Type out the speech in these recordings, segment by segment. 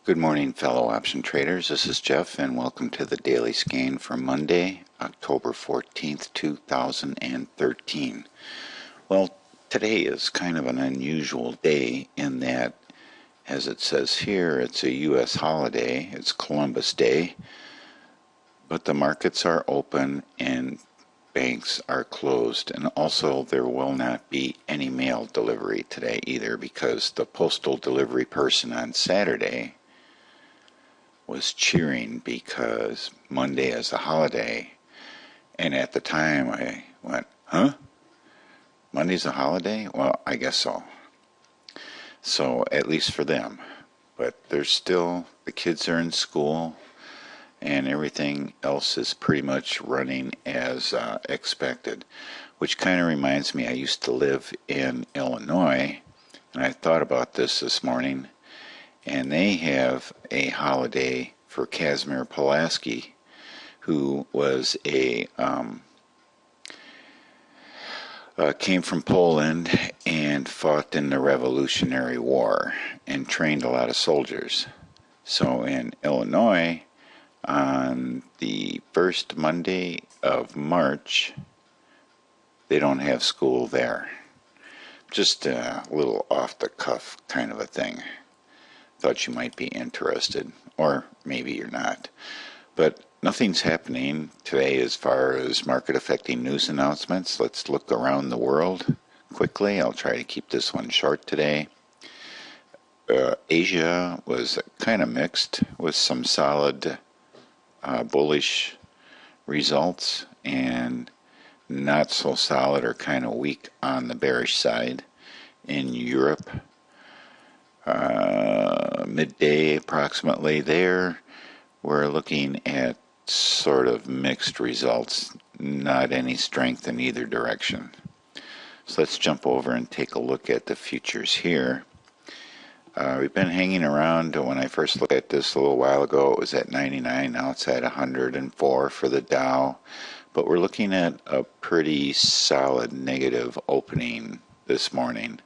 Good morning, fellow option traders. This is Jeff, and welcome to the daily scan for Monday, October 14th, 2013. Well, today is kind of an unusual day in that, as it says here, it's a U.S. holiday. It's Columbus Day, but the markets are open and banks are closed, and also there will not be any mail delivery today either, because the postal delivery person on Saturday was cheering because Monday is a holiday, and at the time I went, huh? Monday's a holiday? Well, I guess so. So at least for them. But there's still, the kids are in school, and everything else is pretty much running as expected, which kind of reminds me, I used to live in Illinois, and I thought about this morning, and they have a holiday for Casimir Pulaski, who was came from Poland and fought in the Revolutionary War and trained a lot of soldiers. So in Illinois, on the first Monday of March, they don't have school there. Just a little off-the-cuff kind of a thing. Thought you might be interested, or maybe you're not. But nothing's happening today as far as market-affecting news announcements. Let's look around the world quickly. I'll try to keep this one short today. Asia was kind of mixed with some solid bullish results and not so solid or kind of weak on the bearish side. In Europe, midday approximately there, we're looking at sort of mixed results, not any strength in either direction. So let's jump over and take a look at the futures here. We've been hanging around. When I first looked at this a little while ago, it was at 99. Now it's at 104 for the Dow. But we're looking at a pretty solid negative opening this morning.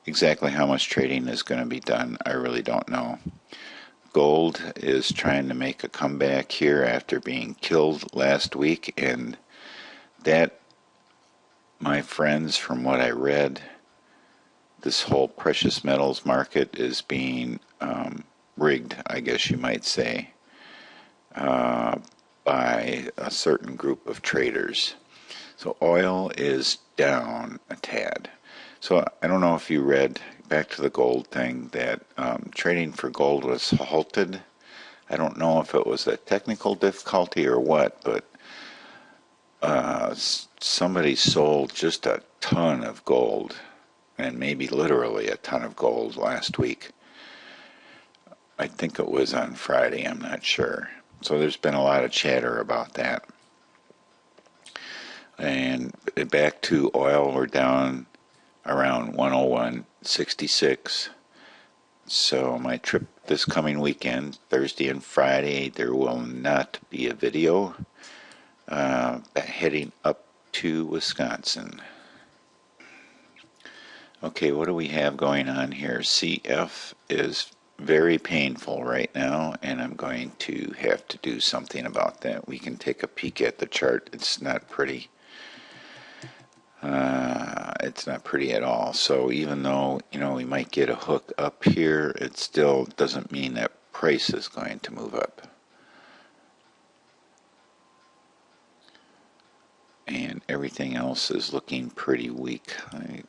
Exactly how much trading is going to be done, I really don't know. Gold is trying to make a comeback here after being killed last week, and that, my friends, from what I read, this whole precious metals market is being rigged, I guess you might say, by a certain group of traders. So oil is down a tad. So I don't know if you read, back to the gold thing, that trading for gold was halted. I don't know if it was a technical difficulty or what, but somebody sold just a ton of gold, and maybe literally a ton of gold last week. I think it was on Friday, I'm not sure. So there's been a lot of chatter about that. And back to oil, we're down around 101.66. So my trip this coming weekend, Thursday and Friday, there will not be a video heading up to Wisconsin. Okay, what do we have going on here? CF is very painful right now, and I'm going to have to do something about that. We can take a peek at the chart. It's not pretty. It's not pretty at all. So even though, we might get a hook up here, it still doesn't mean that price is going to move up. And everything else is looking pretty weak. I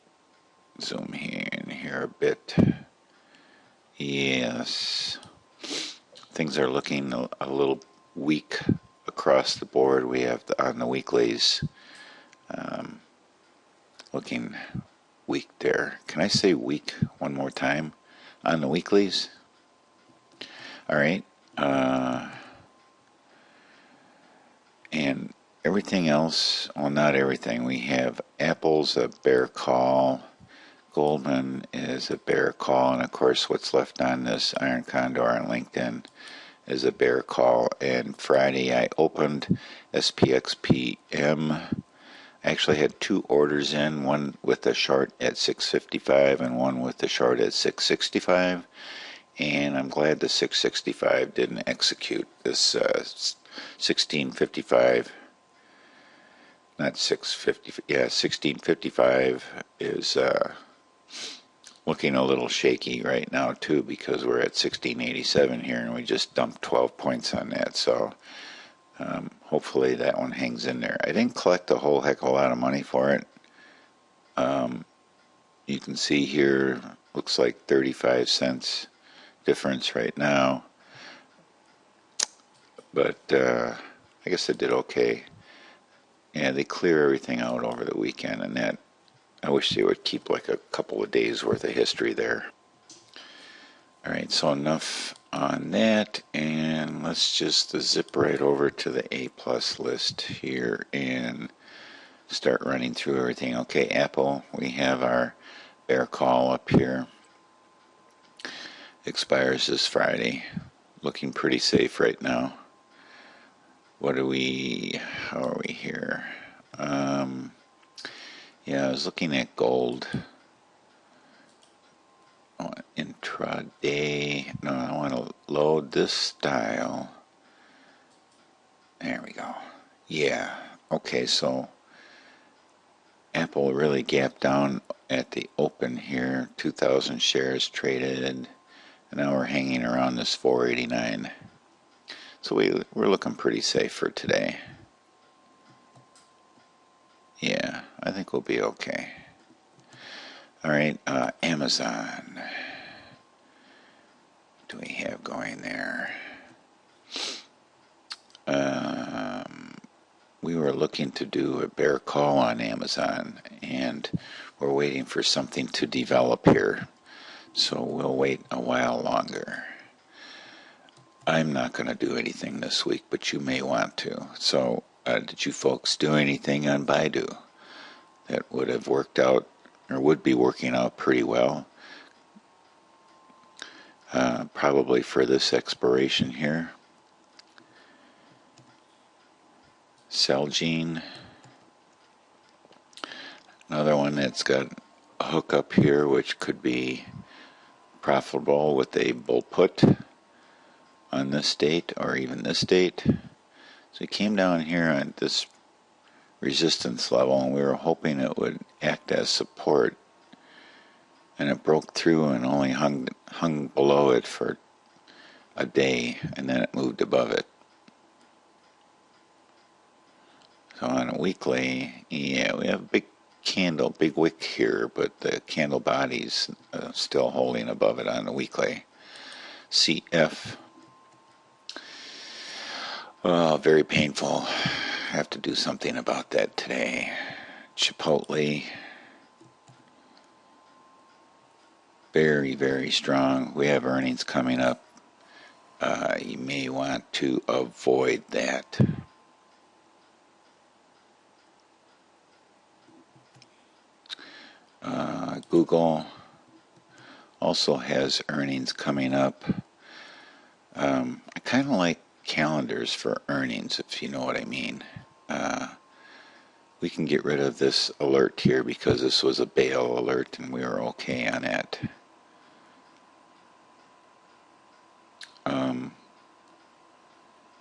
zoom in here a bit. Yes, things are looking a little weak across the board. We have on the weeklies looking weak there. Can I say weak one more time on the weeklies? All right. And everything else, well, not everything. We have Apple's a bear call. Goldman is a bear call. And, of course, what's left on this Iron Condor on LinkedIn is a bear call. And Friday I opened SPXPM. I actually had two orders in, one with a short at 655 and one with a short at 665. and I'm glad the 665 didn't execute this 1655. Not 650. Yeah, 1655 is looking a little shaky right now too, because we're at 1687 here, and we just dumped 12 points on that. So hopefully that one hangs in there. I didn't collect a whole heck of a lot of money for it. You can see here, looks like 35 cents difference right now, but I guess I did okay. Yeah, they clear everything out over the weekend, and that, I wish they would keep like a couple of days worth of history there. Alright, so enough on that, and let's just zip right over to the A plus list here and start running through everything. Okay, Apple, we have our bear call up here. Expires this Friday. Looking pretty safe right now. How are we here? Yeah, I was looking at gold. Oh, intraday. No, I want to load this style. There we go. Yeah. Okay, so Apple really gapped down at the open here. 2,000 shares traded, and now we're hanging around this 489. So we're looking pretty safe for today. Yeah, I think we'll be okay. All right, Amazon. What do we have going there? We were looking to do a bear call on Amazon, and we're waiting for something to develop here. So we'll wait a while longer. I'm not going to do anything this week, but you may want to. So did you folks do anything on Baidu that would have worked out, or would be working out pretty well? Probably for this expiration here. Celgene, another one that's got a hookup here, which could be profitable with a bull put on this date or even this date. So we came down here at this resistance level, and we were hoping it would act as support, and it broke through and only hung below it for a day, and then it moved above it. So on a weekly, yeah, we have a big candle, big wick here, but the candle body's still holding above it on the weekly. CF. Oh, very painful. Have to do something about that today. Chipotle. Very, very strong. We have earnings coming up. You may want to avoid that. Google also has earnings coming up. I kind of like calendars for earnings, if you know what I mean. We can get rid of this alert here because this was a bail alert, and we were okay on that.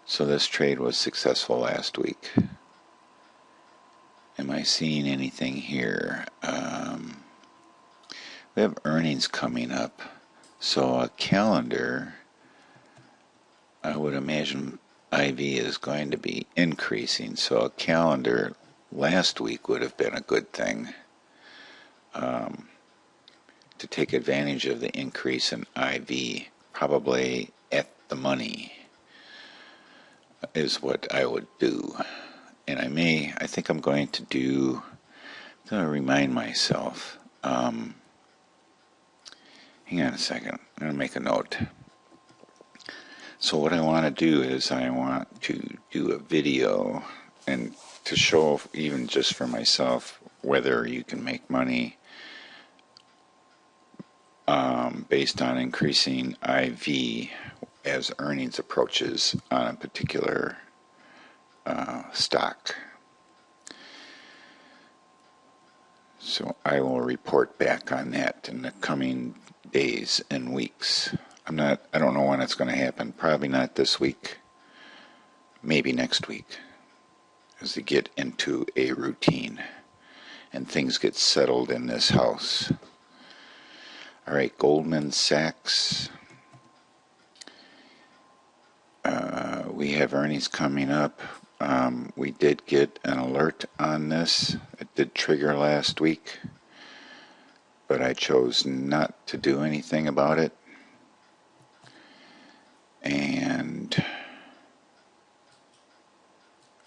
So this trade was successful last week. Am I seeing anything here? We have earnings coming up. So a calendar, I would imagine IV is going to be increasing. So a calendar last week would have been a good thing to take advantage of the increase in IV, probably at the money is what I would do. And I think I'm going to remind myself. Hang on a second. I'm going to make a note. So what I want to do is I want to do a video and to show, even just for myself, whether you can make money based on increasing IV as earnings approaches on a particular stock. So I will report back on that in the coming days and weeks. I don't know when it's going to happen. Probably not this week. Maybe next week, as we get into a routine and things get settled in this house. All right, Goldman Sachs. We have earnings coming up. We did get an alert on this. It did trigger last week, but I chose not to do anything about it. And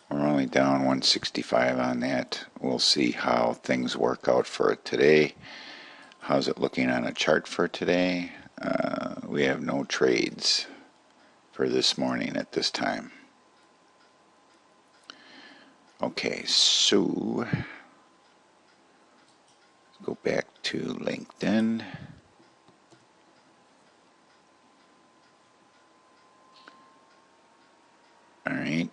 we're only down 165 on that. We'll see how things work out for it today. How's it looking on a chart for today? We have no trades for this morning at this time. Okay, so go back to LinkedIn. All right.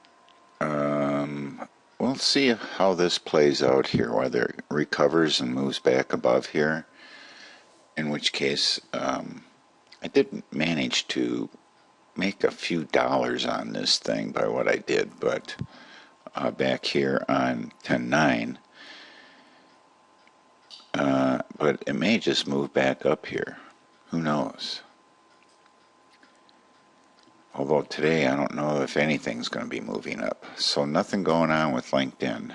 We'll see how this plays out here, whether it recovers and moves back above here, in which case I did manage to make a few dollars on this thing by what I did, but back here on 10.9, but it may just move back up here. Who knows? Although today I don't know if anything's going to be moving up. So nothing going on with LinkedIn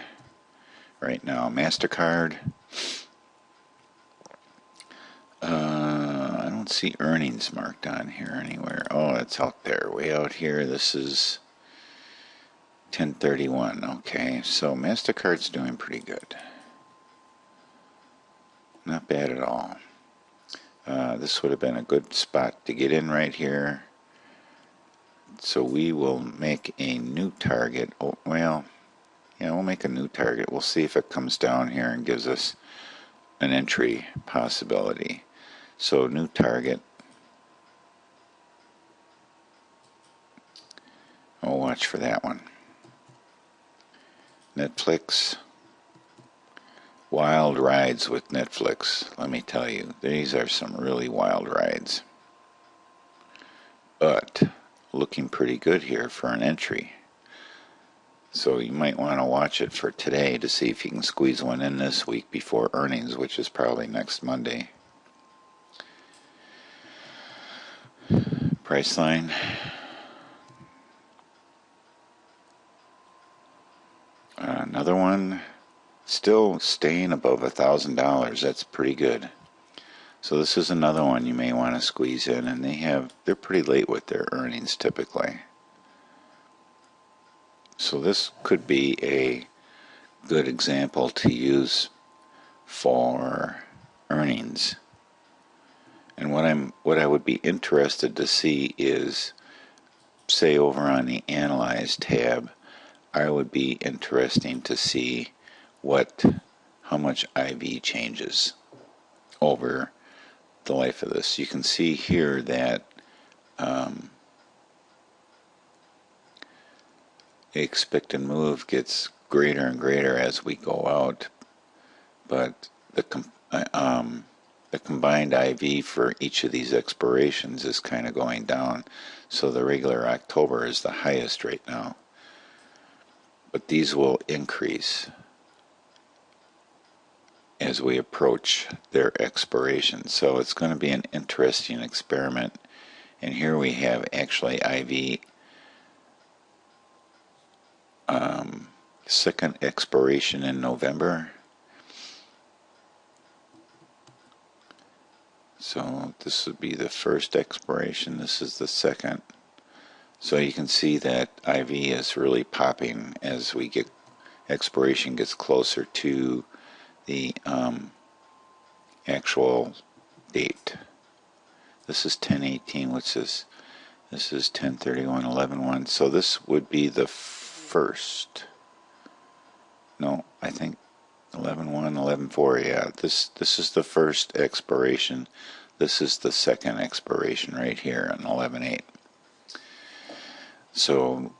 right now. MasterCard. I don't see earnings marked on here anywhere. Oh, it's out there, way out here. This is 1031. Okay, so MasterCard's doing pretty good. Not bad at all. This would have been a good spot to get in right here. So we will make a new target. Oh, well, yeah, we'll make a new target. We'll see if it comes down here and gives us an entry possibility. So new target. We'll watch for that one. Netflix. Wild rides with Netflix. Let me tell you, these are some really wild rides. But looking pretty good here for an entry. So you might want to watch it for today to see if you can squeeze one in this week before earnings, which is probably next Monday. Priceline. Another one, still staying above $1,000. That's pretty good. So this is another one you may want to squeeze in, and they're pretty late with their earnings typically. So this could be a good example to use for earnings. And what I would be interested to see is, say over on the Analyze tab, I would be interesting to see how much IV changes over the life of this. You can see here that the expected move gets greater and greater as we go out, but the combined IV for each of these expirations is kind of going down. So the regular October is the highest right now, but these will increase as we approach their expiration. So it's going to be an interesting experiment. And here we have actually IV second expiration in November. So this would be the first expiration. This is the second. So you can see that IV is really popping as we get expiration gets closer to the actual date. This is 10/18, which is this is 10/31/11/1. So this would be the first. No, I think 11/1, 11/4. Yeah, this is the first expiration. This is the second expiration right here on 11/8. So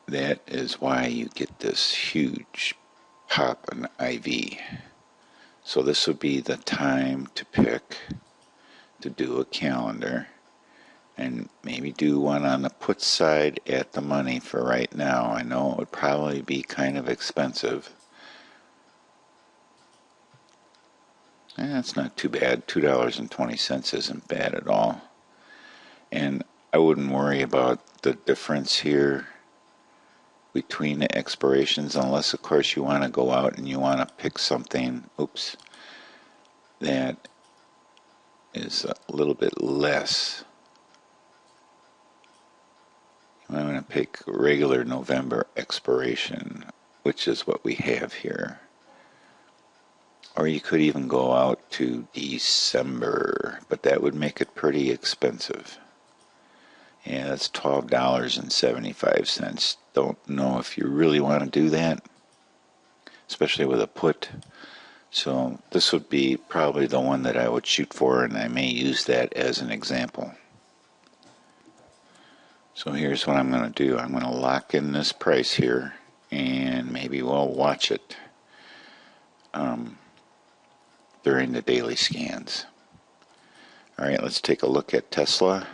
that is why you get this huge pop in IV. So this would be the time to pick to do a calendar, and maybe do one on the put side at the money for right now. I know it would probably be kind of expensive. That's not too bad. $2.20 isn't bad at all. And I wouldn't worry about the difference here between the expirations, unless of course you want to go out and you want to pick something, that is a little bit less. I'm going to pick regular November expiration, which is what we have here. Or you could even go out to December, but that would make it pretty expensive. Yeah, that's $12.75. Don't know if you really want to do that, especially with a put. So this would be probably the one that I would shoot for, and I may use that as an example. So here's what I'm going to do. I'm going to lock in this price here, and maybe we'll watch it during the daily scans. All right, let's take a look at Tesla.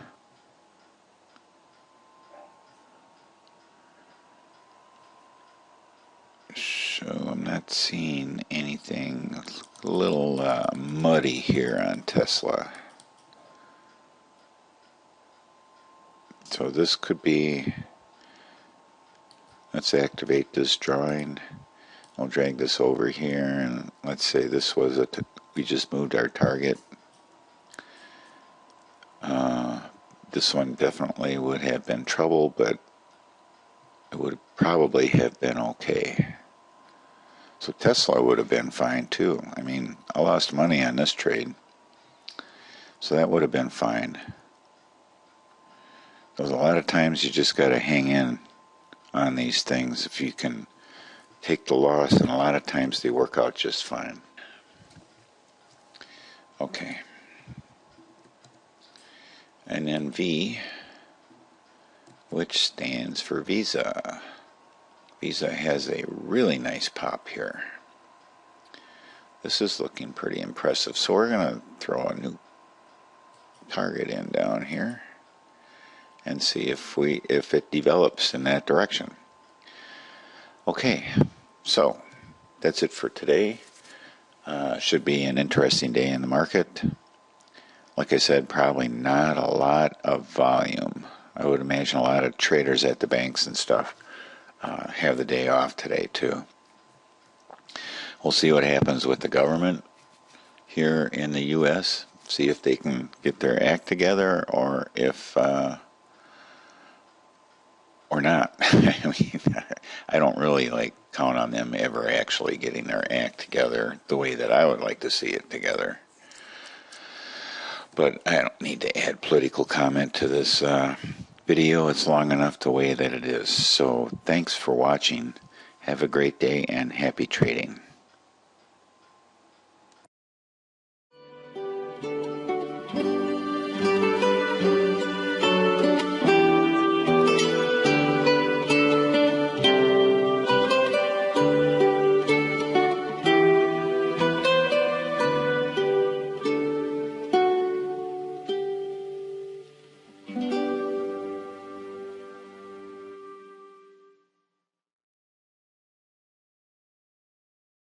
So I'm not seeing anything. A little muddy here on Tesla. So this could be, let's activate this drawing. I'll drag this over here, and let's say this was we just moved our target. This one definitely would have been trouble, but it would probably have been okay. So Tesla would have been fine too. I mean, I lost money on this trade, so that would have been fine. Because a lot of times you just got to hang in on these things if you can take the loss, and a lot of times they work out just fine. Okay. And then V, which stands for Visa. Visa has a really nice pop here. This is looking pretty impressive. So we're going to throw a new target in down here and see if it develops in that direction. Okay, so that's it for today. Should be an interesting day in the market. Like I said, probably not a lot of volume. I would imagine a lot of traders at the banks and stuff have the day off today too. We'll see what happens with the government here in the U.S. See if they can get their act together, or if or not. I mean, I don't really count on them ever actually getting their act together the way that I would like to see it together. But I don't need to add political comment to this video. It's long enough the way that it is. So thanks for watching. Have a great day and happy trading.